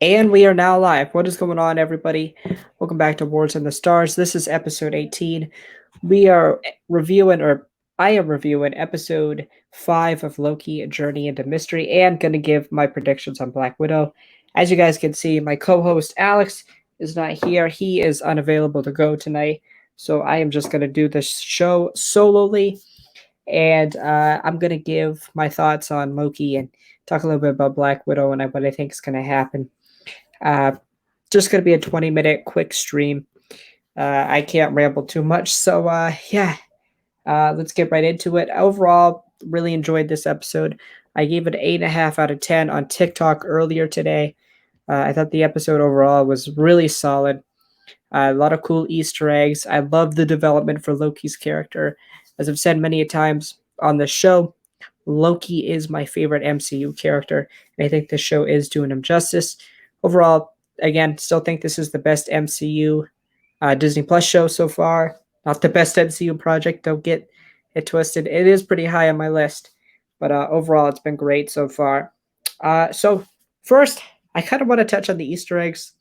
And we are now live. What is going on, everybody? Welcome back to Wars in the Stars. This is episode 18. We are reviewing, or I am reviewing episode 5 of Loki, A Journey into Mystery, and going to give my predictions on Black Widow. As you guys can see, my co host Alex is not here. He is unavailable to go tonight. So I am just going to do this show solely. And I'm going to give my thoughts on Loki and talk a little bit about Black Widow and what I think is going to happen. Uh, just going to be a 20-minute quick stream. I can't ramble too much. So, yeah, let's get right into it. Overall, really enjoyed this episode. I gave it an 8.5 out of 10 on TikTok earlier today. I thought the episode overall was really solid. A lot of cool Easter eggs. I love the development for Loki's character. As I've said many times on the show, Loki is my favorite MCU character, and I think this show is doing him justice. Overall, again, still think this is the best MCU Disney Plus show so far. Not the best MCU project, don't get it twisted. It is pretty high on my list, but overall, it's been great so far. So, first, I kind of want to touch on the Easter eggs.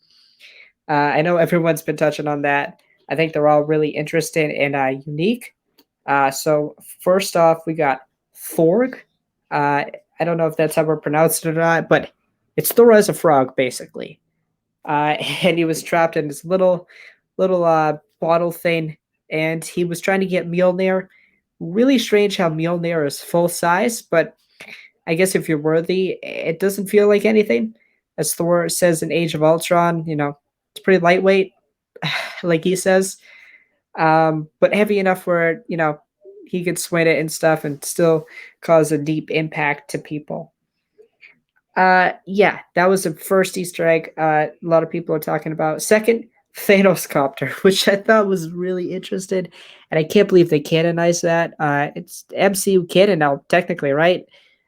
I know everyone's been touching on that. I think they're all really interesting and unique. So, first off, we got Thorg. I don't know if that's how we're pronounced it or not, but it's Thor as a frog, basically. And he was trapped in this little bottle thing, and he was trying to get Mjolnir. Really strange how Mjolnir is full size, but I guess if you're worthy, it doesn't feel like anything. As Thor says in Age of Ultron, it's pretty lightweight, like he says, but heavy enough where he could swing it and stuff and still cause a deep impact to people. Yeah, that was the first Easter egg a lot of people are talking about. Second, Thanos copter, which I thought was really interesting, and I can't believe they canonized that. It's MCU canon now, technically, right?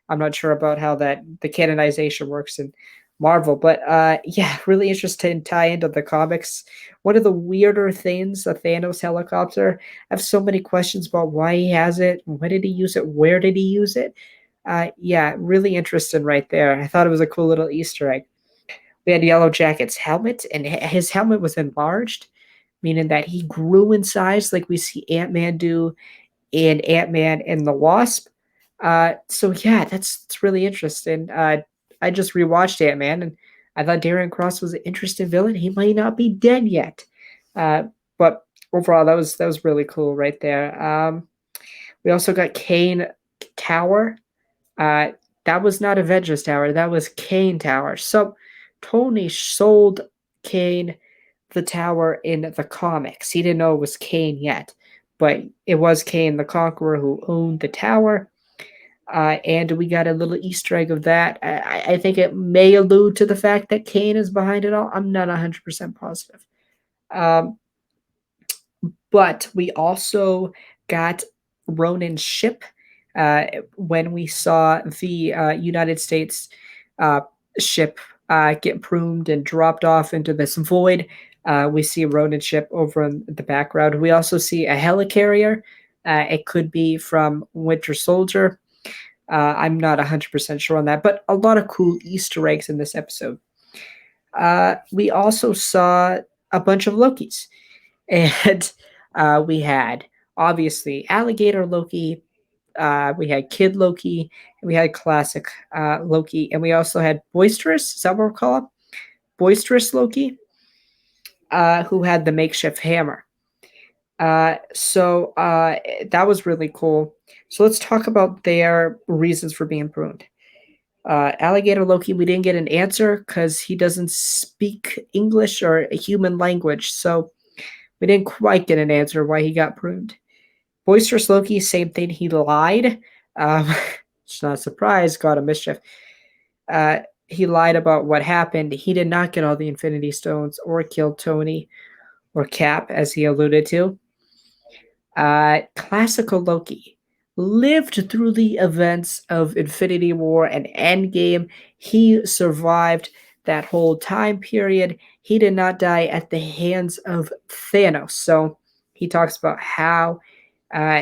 I'm not sure about how the canonization works in Marvel, but yeah, really interesting tie into the comics. One of the weirder things, the Thanos helicopter. I have so many questions about why he has it, when did he use it, where did he use it. Yeah, really interesting right there. I thought it was a cool little Easter egg. We had Yellow Jacket's helmet, and his helmet was enlarged, meaning that he grew in size like we see Ant-Man do in Ant-Man and the Wasp. So yeah, that's really interesting. I just rewatched Ant-Man, and I thought Darren Cross was an interesting villain. He might not be dead yet, but overall, that was really cool right there. We also got Kane Tower. Uh, that was not Avengers Tower. That was Kane Tower. So Tony sold Kane the tower in the comics. He didn't know it was Kane yet, but it was Kane the Conqueror who owned the tower. And we got a little Easter egg of that. I think it may allude to the fact that Kane is behind it all. I'm not 100% positive. Um, but we also got Ronan's ship when we saw the United States uh, ship get pruned and dropped off into this void. We see Ronan's ship over in the background. We also see a helicarrier. It could be from Winter Soldier. I'm not 100% sure on that, but a lot of cool Easter eggs in this episode. We also saw a bunch of Lokis. And we had, obviously, Alligator Loki, we had Kid Loki, and we had Classic Loki, and we also had Boisterous, is that what we're calling? Boisterous Loki, who had the makeshift hammer. So that was really cool. So let's talk about their reasons for being pruned. Alligator Loki, we didn't get an answer because he doesn't speak English or a human language, so we didn't quite get an answer why he got pruned. Boisterous Loki, same thing. He lied. Um, it's not a surprise. God of mischief. He lied about what happened. He did not get all the Infinity Stones or kill Tony or Cap, as he alluded to. Classical Loki lived through the events of Infinity War and Endgame. He survived that whole time period. He did not die at the hands of Thanos. So he talks about how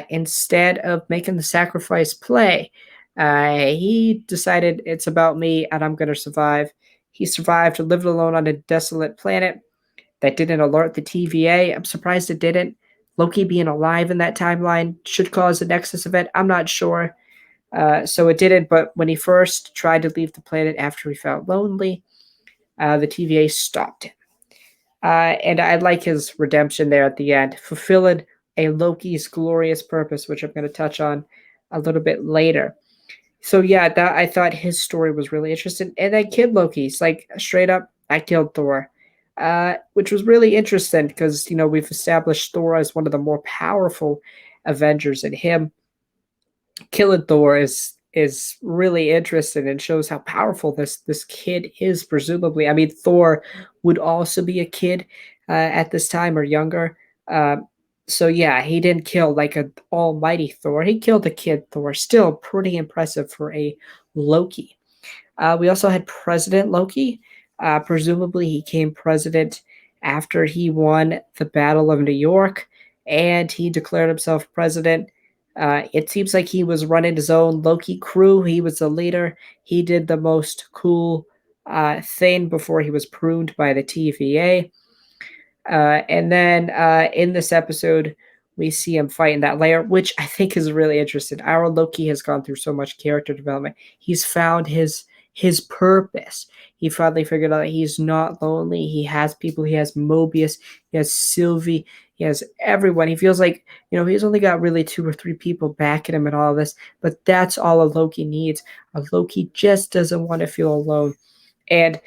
instead of making the sacrifice play, he decided it's about me and I'm going to survive. He survived and lived alone on a desolate planet that didn't alert the TVA. I'm surprised it didn't. Loki being alive in that timeline should cause a Nexus event. I'm not sure. So it didn't, but when he first tried to leave the planet after he felt lonely, the TVA stopped him. And I like his redemption there at the end, fulfilling a Loki's glorious purpose, which I'm going to touch on a little bit later. So yeah, that I thought his story was really interesting. And then Kid Loki's like straight up, I killed Thor, which was really interesting because we've established Thor as one of the more powerful Avengers, and him killing Thor is really interesting and shows how powerful this kid is. Presumably, I mean, Thor would also be a kid at this time or younger. So yeah, he didn't kill like an almighty Thor. He killed a kid Thor. Still pretty impressive for a Loki. We also had President Loki. Presumably, he came president after he won the Battle of New York, and he declared himself president. It seems like he was running his own Loki crew. He was the leader. He did the most cool thing before he was pruned by the TVA. And then in this episode, we see him fighting that layer, which I think is really interesting. Our Loki has gone through so much character development. He's found his purpose. He finally figured out that he's not lonely. He has people. He has Mobius. He has Sylvie. He has everyone. He feels like he's only got really 2 or 3 people backing him and all this, but that's all a Loki needs. A Loki just doesn't want to feel alone. And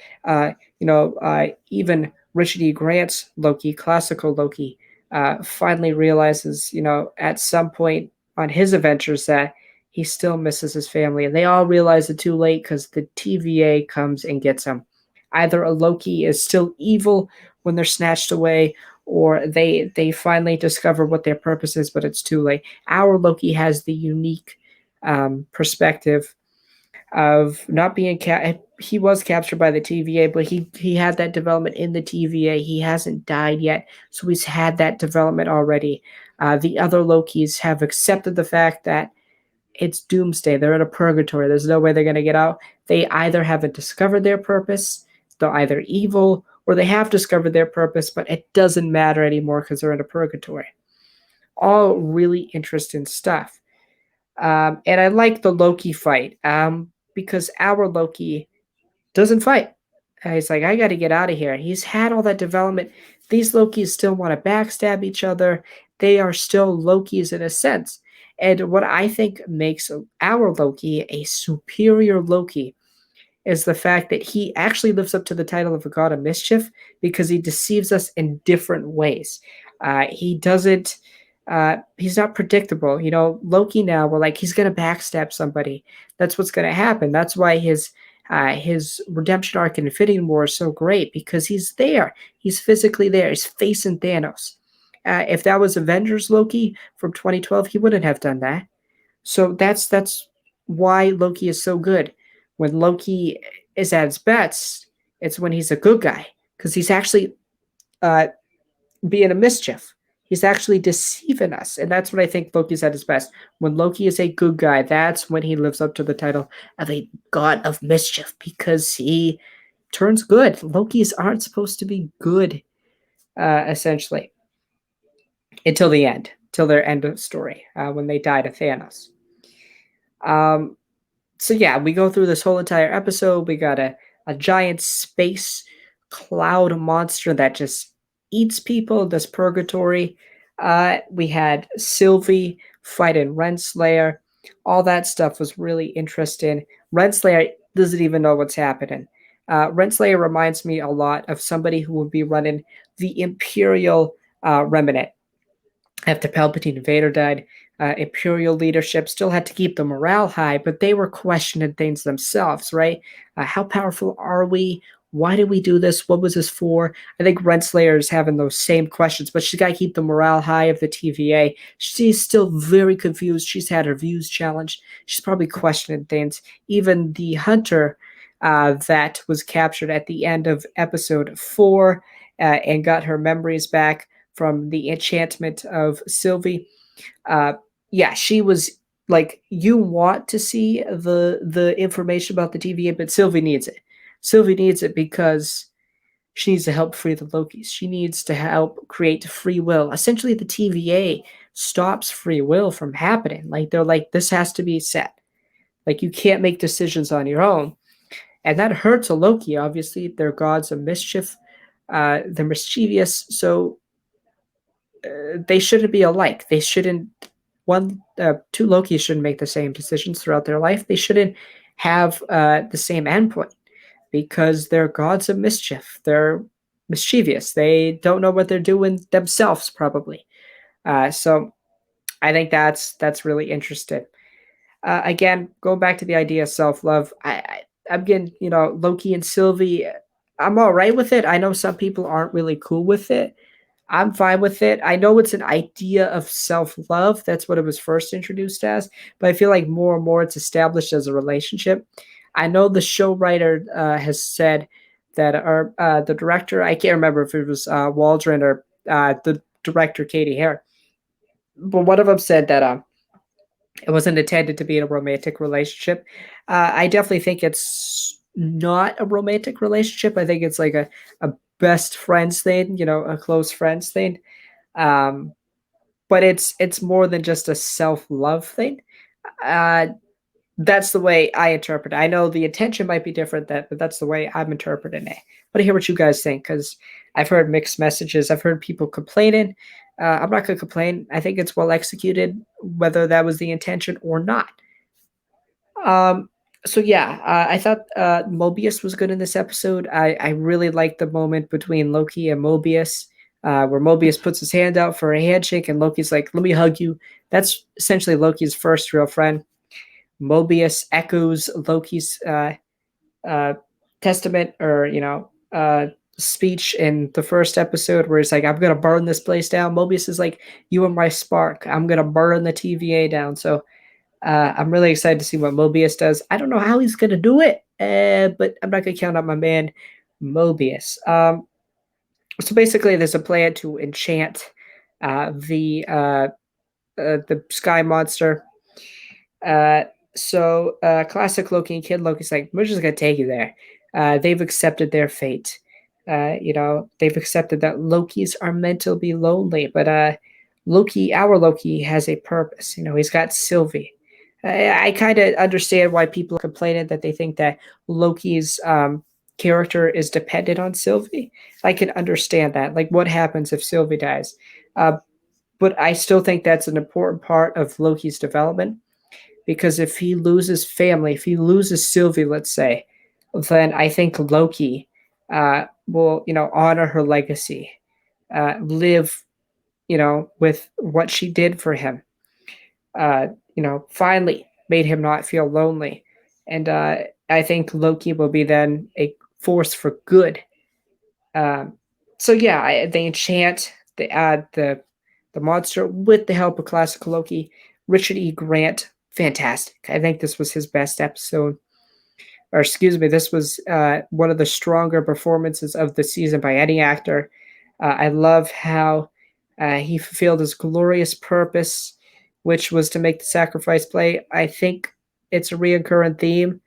even Richard E. Grant's Loki, classical Loki, finally realizes, at some point on his adventures that he still misses his family. And they all realize it too late because the TVA comes and gets him. Either a Loki is still evil when they're snatched away, or they finally discover what their purpose is, but it's too late. Our Loki has the unique perspective of not being he was captured by the TVA, but he had that development in the TVA. He hasn't died yet, so he's had that development already. The other Lokis have accepted the fact that it's doomsday. They're in a purgatory. There's no way they're going to get out. They either haven't discovered their purpose, they're either evil, or they have discovered their purpose, but it doesn't matter anymore because they're in a purgatory. All really interesting stuff. And I like the Loki fight because our Loki doesn't fight. He's like, I got to get out of here. He's had all that development. These Lokis still want to backstab each other. They are still Lokis in a sense. And what I think makes our Loki a superior Loki is the fact that he actually lives up to the title of a god of mischief because he deceives us in different ways. He doesn't. He's not predictable. Loki now, we're like, he's going to backstab somebody. That's what's going to happen. That's why his redemption arc in Infinity War is so great because he's there. He's physically there. He's facing Thanos. If that was Avengers Loki from 2012, he wouldn't have done that. So that's why Loki is so good. When Loki is at his best, it's when he's a good guy because he's actually uh, being a mischief. He's actually deceiving us, and that's when I think Loki's at his best. When Loki is a good guy, that's when he lives up to the title of a god of mischief because he turns good. Lokis aren't supposed to be good, essentially, until the end, till their end of story, when they die to Thanos. Um, so yeah, we go through this whole entire episode. We got a giant space cloud monster that just eats people. This purgatory. We had Sylvie fighting Renslayer. All that stuff was really interesting. Renslayer doesn't even know what's happening. Renslayer reminds me a lot of somebody who would be running the Imperial Remnant after Palpatine and Vader died. Imperial leadership still had to keep the morale high, but they were questioning things themselves, right? How powerful are we? Why did we do this? What was this for? I think Renslayer is having those same questions, but she's got to keep the morale high of the TVA. She's still very confused. She's had her views challenged. She's probably questioning things. Even the hunter that was captured at the end of episode 4 and got her memories back from the enchantment of Sylvie. Yeah, she was like, you want to see the information about the TVA, but Sylvie needs it. Sylvie needs it because she needs to help free the Lokis. She needs to help create free will. Essentially, the TVA stops free will from happening. Like, they're like, this has to be set. Like, you can't make decisions on your own. And that hurts a Loki, obviously. They're gods of mischief. They're mischievous. So they shouldn't be alike. They shouldn't, two Lokis shouldn't make the same decisions throughout their life. They shouldn't have the same endpoint because they're gods of mischief. They're mischievous. They don't know what they're doing themselves, probably. So I think that's really interesting. Again, going back to the idea of self love, I'm getting, Loki and Sylvie. I'm all right with it. I know some people aren't really cool with it. I'm fine with it. I know it's an idea of self love. That's what it was first introduced as, but I feel like more and more it's established as a relationship. I know the show writer has said that the director, I can't remember if it was Waldron or the director Katie Hare, but one of them said that it wasn't intended to be in a romantic relationship. I definitely think it's not a romantic relationship. I think it's like a best friends thing, a close friends thing. Um, but it's more than just a self love thing. Uh, that's the way I interpret it. I know the intention might be different, but that's the way I'm interpreting it. But I hear what you guys think because I've heard mixed messages. I've heard people complaining. I'm not going to complain. I think it's well executed, whether that was the intention or not. Um, so yeah, I thought Mobius was good in this episode. I really liked the moment between Loki and Mobius, where Mobius puts his hand out for a handshake, and Loki's like, "Let me hug you." That's essentially Loki's first real friend. Mobius echoes Loki's uh, testament or speech in the first episode, where he's like, "I'm gonna burn this place down." Mobius is like, "You are my spark. I'm gonna burn the TVA down." So I'm really excited to see what Mobius does. I don't know how he's going to do it, but I'm not going to count out my man Mobius. So basically, there's a plan to enchant the sky monster. Classic Loki and Kid Loki's like, we're just going to take you there. They've accepted their fate. They've accepted that Lokis are meant to be lonely, but our Loki has a purpose. He's got Sylvie. I kind of understand why people are complaining that they think that Loki's character is dependent on Sylvie. I can understand that. Like, what happens if Sylvie dies? Uh, but I still think that's an important part of Loki's development because if he loses family, if he loses Sylvie, let's say, then I think Loki will, honor her legacy, live, with what she did for him. Finally made him not feel lonely. And I think Loki will be then a force for good. Um, so yeah, they enchant, they add the monster with the help of classical Loki. Richard E. Grant, fantastic. I think this was his best episode. Or excuse me, this was one of the stronger performances of the season by any actor. I love how he fulfilled his glorious purpose, which was to make the sacrifice play. I think it's a reoccurring theme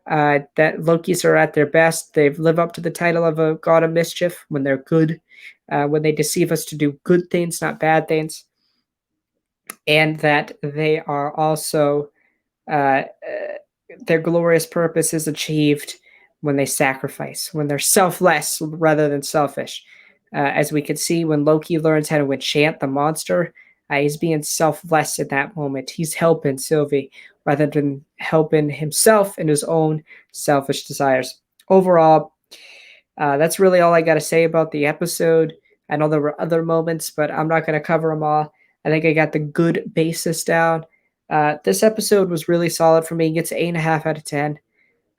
that Lokis are at their best. They live up to the title of a god of mischief when they're good, when they deceive us to do good things, not bad things, and that they are also uh, their glorious purpose is achieved when they sacrifice, when they're selfless rather than selfish. As we can see, when Loki learns how to enchant the monster, he's being selfless in that moment. He's helping Sylvie rather than helping himself and his own selfish desires. Overall, that's really all I got to say about the episode. I know there were other moments, but I'm not going to cover them all. I think I got the good basis down. This episode was really solid for me. It gets 8.5 out of 10.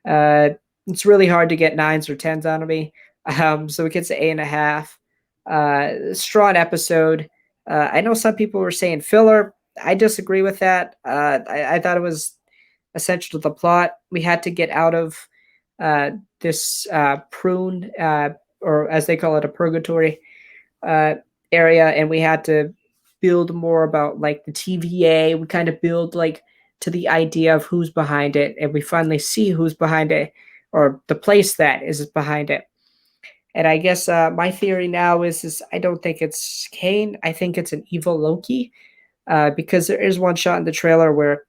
Uh, it's really hard to get 9s or 10s out of me. So it gets 8.5. Strong episode. I know some people were saying filler. I disagree with that. I thought it was essential to the plot. We had to get out of this prune, or as they call it, a purgatory uh, area, and we had to build more about like the TVA. We kind of build like to the idea of who's behind it, and we finally see who's behind it or the place that is behind it. And I guess my theory now is I don't think it's Kane. I think it's an evil Loki, because there is one shot in the trailer where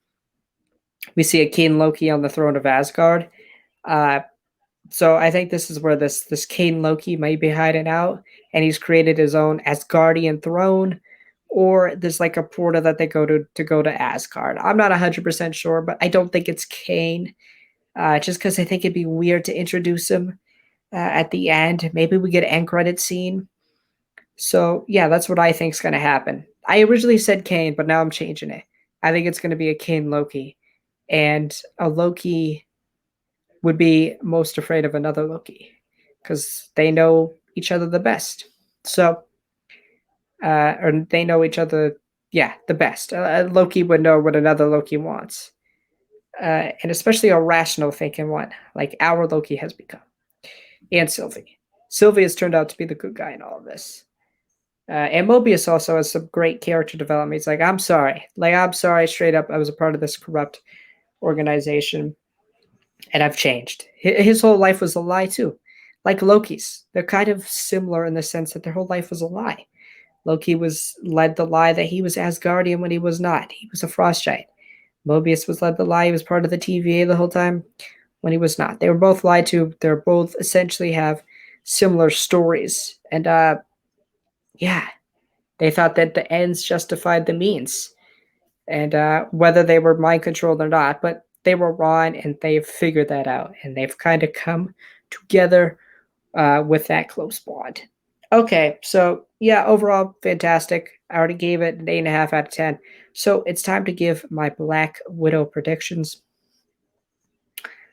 we see a Kane Loki on the throne of Asgard. Uh, so I think this is where this Kane Loki might be hiding out, and he's created his own Asgardian throne, or there's like a portal that they go to Asgard. I'm not 100% sure, but I don't think it's Kane. Just because I think it'd be weird to introduce him at the end. Maybe we get an end credit scene. So yeah, that's what I think is going to happen. I originally said Kane, but now I'm changing it. I think it's going to be a Kane Loki, and a Loki would be most afraid of another Loki because they know each other the best. So, or they know each other, yeah, the best. Loki would know what another Loki wants, and especially a rational thinking one, like our Loki has become. And Sylvie. Sylvie has turned out to be the good guy in all of this. And Mobius also has some great character development. He's like, I'm sorry. Like, I'm sorry, straight up. I was a part of this corrupt organization, and I've changed. His whole life was a lie, too. Like Loki's. They're kind of similar in the sense that their whole life was a lie. Loki was led the lie that he was Asgardian when he was not. He was a frost giant. Mobius was led the lie he was part of the TVA the whole time when he was not. They were both lied to. They're both essentially have similar stories. And yeah, they thought that the ends justified the means. And whether they were mind controlled or not, but they were wrong and they've figured that out. And they've kind of come together with that close bond. Okay, so yeah, overall, fantastic. I already gave it an 8.5 out of 10. So it's time to give my Black Widow predictions.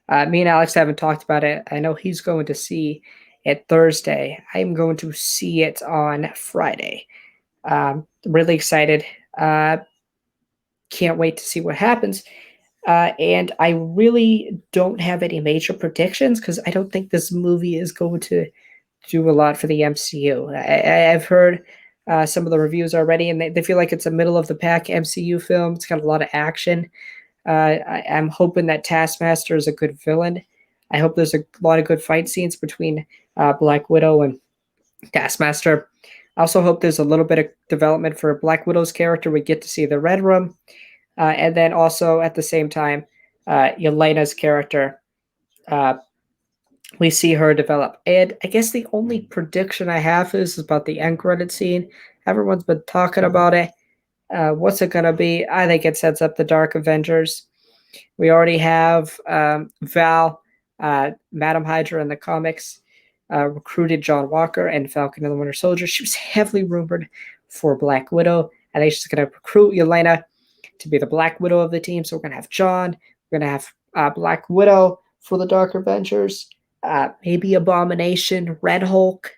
Me and Alex haven't talked about it. I know he's going to see it Thursday. I'm going to see it on Friday. Really excited. Can't wait to see what happens. And I really don't have any major predictions because I don't think this movie is going to do a lot for the MCU. I've heard some of the reviews already, and they feel like it's a middle of the pack MCU film. It's got a lot of action. I'm hoping that Taskmaster is a good villain. I hope there's a lot of good fight scenes between Black Widow and Taskmaster. I also hope there's a little bit of development for Black Widow's character. We get to see the Red Room. And then also at the same time, Yelena's character, we see her develop. And I guess the only prediction I have is about the end credit scene. Everyone's been talking about it. What's it going to be? I think it sets up the Dark Avengers. We already have Val, Madam Hydra in the comics, recruited John Walker and Falcon and the Winter Soldier. She was heavily rumored for Black Widow. I think she's going to recruit Yelena to be the Black Widow of the team. So we're going to have John. We're going to have Black Widow for the Dark Avengers. Maybe Abomination, Red Hulk.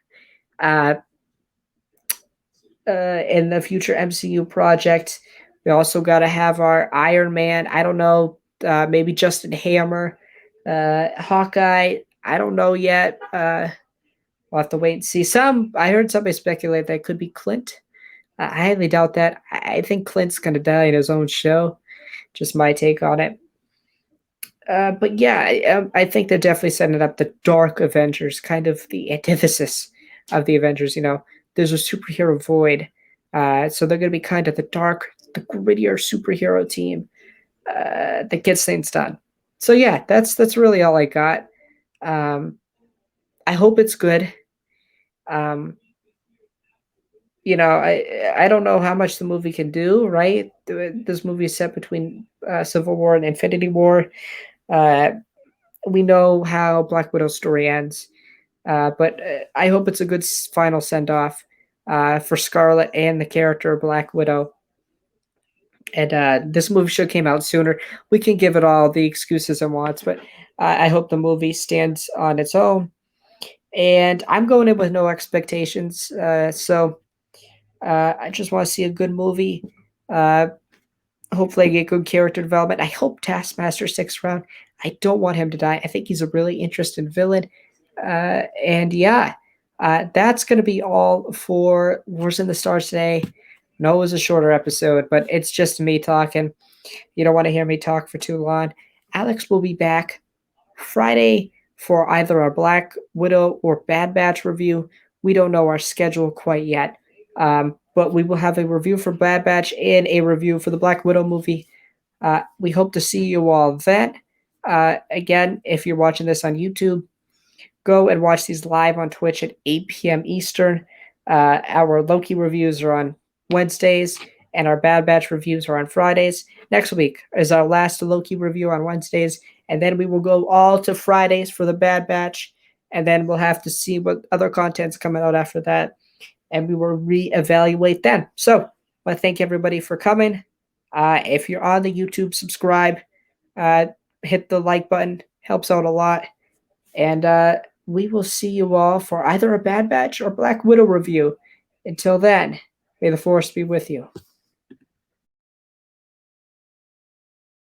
In the future MCU project. We also got to have our Iron Man. I don't know. Maybe Justin Hammer. Hawkeye. I don't know yet. We'll have to wait and see. I heard somebody speculate that it could be Clint. I highly doubt that. I think Clint's going to die in his own show. Just my take on it. But yeah, I think they're definitely setting up the Dark Avengers, kind of the antithesis of the Avengers. There's a superhero void. So they're going to be kind of the grittier superhero team that gets things done. So yeah, that's really all I got. I hope it's good. I don't know how much the movie can do, right? This movie is set between Civil War and Infinity War. We know how Black Widow's story ends, but I hope it's a good final send-off for Scarlet and the character of Black Widow. And this movie should came out sooner. We can give it all the excuses it wants, but I hope the movie stands on its own. And I'm going in with no expectations, so I just want to see a good movie. Hopefully, I get good character development. I hope Taskmaster sticks around. I don't want him to die. I think he's a really interesting villain. And yeah, that's going to be all for Wars in the Stars today. No, it was a shorter episode, but it's just me talking. You don't want to hear me talk for too long. Alex will be back Friday for either our Black Widow or Bad Batch review. We don't know our schedule quite yet, but we will have a review for Bad Batch and a review for the Black Widow movie. We hope to see you all then. Again, if you're watching this on YouTube, go and watch these live on Twitch at 8 p.m. Eastern. Our Loki reviews are on Wednesdays, and our Bad Batch reviews are on Fridays. Next week is our last Loki review on Wednesdays, and then we will go all to Fridays for the Bad Batch, and then we'll have to see what other content's coming out after that, and we will reevaluate then. So, I want to thank everybody for coming. If you're on the YouTube, subscribe, uh, hit the like button, helps out a lot. And we will see you all for either a Bad Batch or Black Widow review. Until then, may the Force be with you.